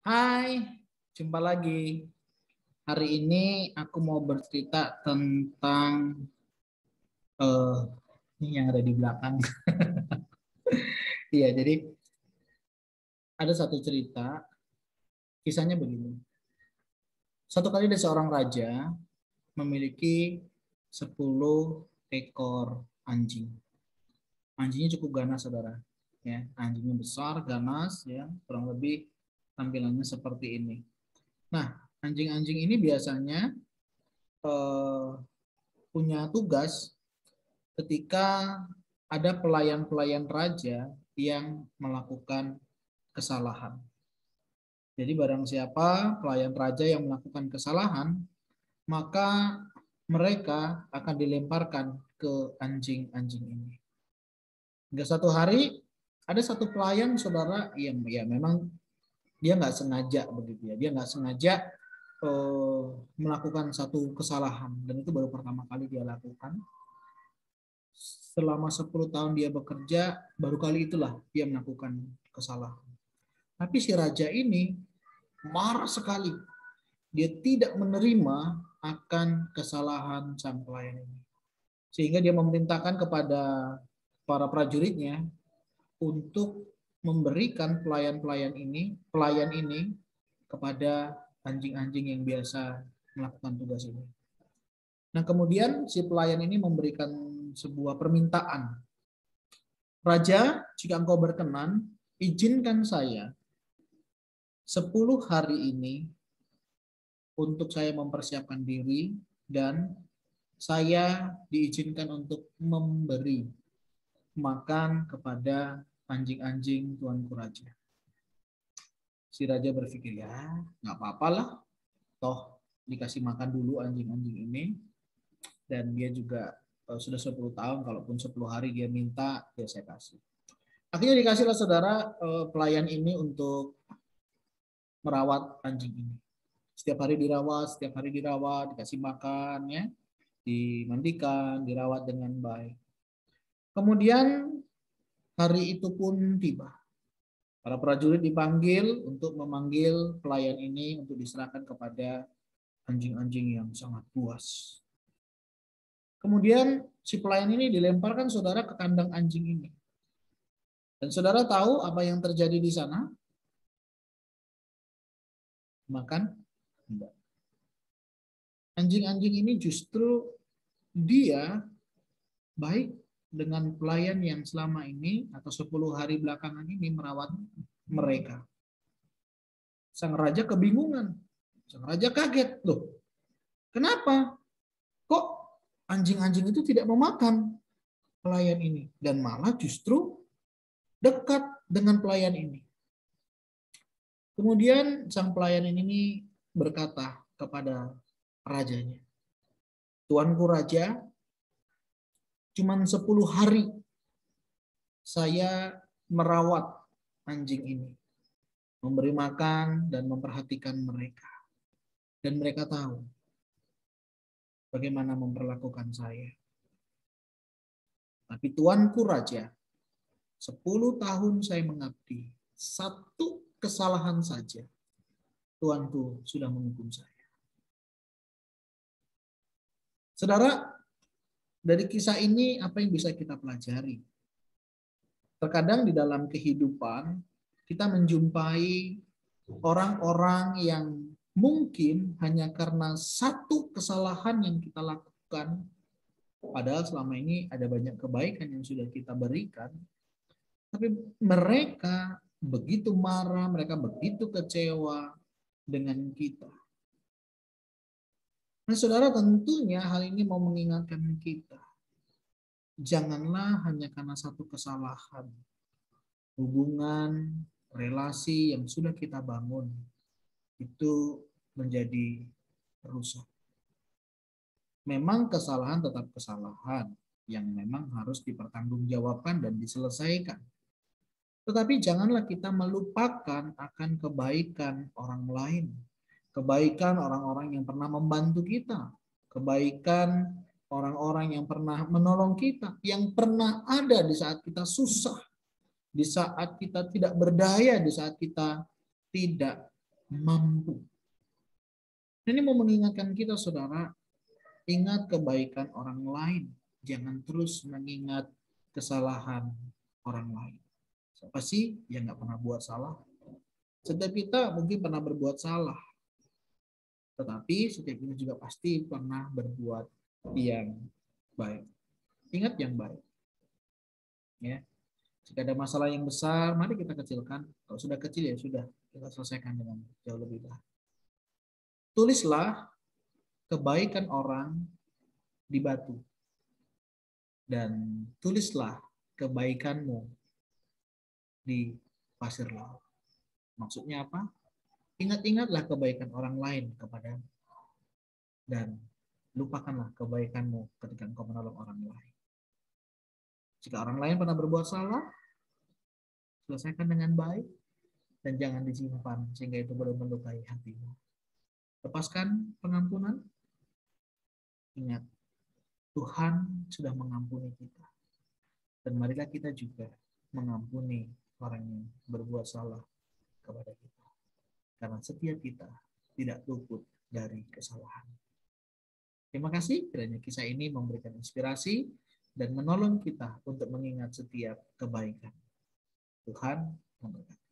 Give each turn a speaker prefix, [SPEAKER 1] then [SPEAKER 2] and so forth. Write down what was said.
[SPEAKER 1] Hai, jumpa lagi. Hari ini aku mau bercerita tentang eh ini yang ada di belakang. Iya, jadi ada satu cerita, kisahnya begini. Satu kali ada seorang raja memiliki 10 ekor anjing. Anjingnya cukup ganas, saudara. Ya, anjingnya besar, ganas, ya, kurang lebih tampilannya seperti ini. Nah, anjing-anjing ini biasanya eh, punya tugas ketika ada pelayan-pelayan raja yang melakukan kesalahan. Jadi barang siapa pelayan raja yang melakukan kesalahan, maka mereka akan dilemparkan ke anjing-anjing ini. Hingga satu hari ada satu pelayan, saudara, yang ya memang dia nggak sengaja begitu ya, dia nggak sengaja melakukan satu kesalahan, dan itu baru pertama kali dia lakukan. Selama 10 tahun dia bekerja, baru kali itulah dia melakukan kesalahan. Tapi si raja ini marah sekali. Dia tidak menerima akan kesalahan sang pelayan ini. Sehingga dia memerintahkan kepada para prajuritnya untuk memberikan pelayan ini kepada anjing-anjing yang biasa melakukan tugas ini. Nah, kemudian si pelayan ini memberikan sebuah permintaan. Raja, jika engkau berkenan, izinkan saya 10 hari ini untuk saya mempersiapkan diri dan saya diizinkan untuk memberi makan kepada anjing-anjing tuanku raja. Si raja berpikir, ya nggak apa-apa lah, toh dikasih makan dulu anjing-anjing ini, dan dia juga sudah 10 tahun, kalaupun 10 hari dia minta, ya saya kasih. Akhirnya dikasihlah saudara pelayan ini untuk merawat anjing ini. Setiap hari dirawat, dikasih makan, ya, dimandikan, dirawat dengan baik. Kemudian hari itu pun tiba. Para prajurit dipanggil untuk memanggil pelayan ini untuk diserahkan kepada anjing-anjing yang sangat buas. Kemudian si pelayan ini dilemparkan, saudara, ke kandang anjing ini. Dan saudara tahu apa yang terjadi di sana? Makan? Enggak. Anjing-anjing ini justru dia baik dengan pelayan yang selama ini atau 10 hari belakangan ini merawat mereka. Sang raja kebingungan. Sang raja kaget. Loh, kenapa? Kok anjing-anjing itu tidak memakan pelayan ini? Dan malah justru dekat dengan pelayan ini. Kemudian sang pelayan ini berkata kepada rajanya, Tuanku raja, cuman 10 hari saya merawat anjing ini, memberi makan dan memperhatikan mereka. Dan mereka tahu bagaimana memperlakukan saya. Tapi Tuanku raja, 10 tahun saya mengabdi, satu kesalahan saja Tuanku sudah menghukum saya. Saudara, dari kisah ini apa yang bisa kita pelajari? Terkadang di dalam kehidupan kita menjumpai orang-orang yang mungkin hanya karena satu kesalahan yang kita lakukan, padahal selama ini ada banyak kebaikan yang sudah kita berikan, tapi mereka begitu marah, mereka begitu kecewa dengan kita. Nah, saudara, tentunya hal ini mau mengingatkan kita. Janganlah hanya karena satu kesalahan, hubungan, relasi yang sudah kita bangun itu menjadi rusak. Memang kesalahan tetap kesalahan yang memang harus dipertanggungjawabkan dan diselesaikan. Tetapi janganlah kita melupakan akan kebaikan orang lain, kebaikan orang-orang yang pernah membantu kita, kebaikan orang-orang yang pernah menolong kita, yang pernah ada di saat kita susah, di saat kita tidak berdaya, di saat kita tidak mampu. Ini mau mengingatkan kita, saudara, ingat kebaikan orang lain. Jangan terus mengingat kesalahan orang lain. Siapa sih yang nggak pernah buat salah? Setiap kita mungkin pernah berbuat salah. Tetapi setiap kita juga pasti pernah berbuat yang baik. Ingat yang baik. Ya. Jika ada masalah yang besar, mari kita kecilkan. Kalau sudah kecil ya sudah, kita selesaikan dengan jauh lebih baik. Tulislah kebaikan orang di batu. Dan tulislah kebaikanmu di pasir laut. Maksudnya apa? Ingat-ingatlah kebaikan orang lain kepadamu. Dan lupakanlah kebaikanmu ketika engkau menolong orang lain. Jika orang lain pernah berbuat salah, selesaikan dengan baik dan jangan disimpan sehingga itu boleh melukai hatimu. Lepaskan pengampunan. Ingat, Tuhan sudah mengampuni kita. Dan marilah kita juga mengampuni orang yang berbuat salah kepada kita. Karena setiap kita tidak luput dari kesalahan. Terima kasih kiranya kisah ini memberikan inspirasi dan menolong kita untuk mengingat setiap kebaikan. Tuhan memberkati.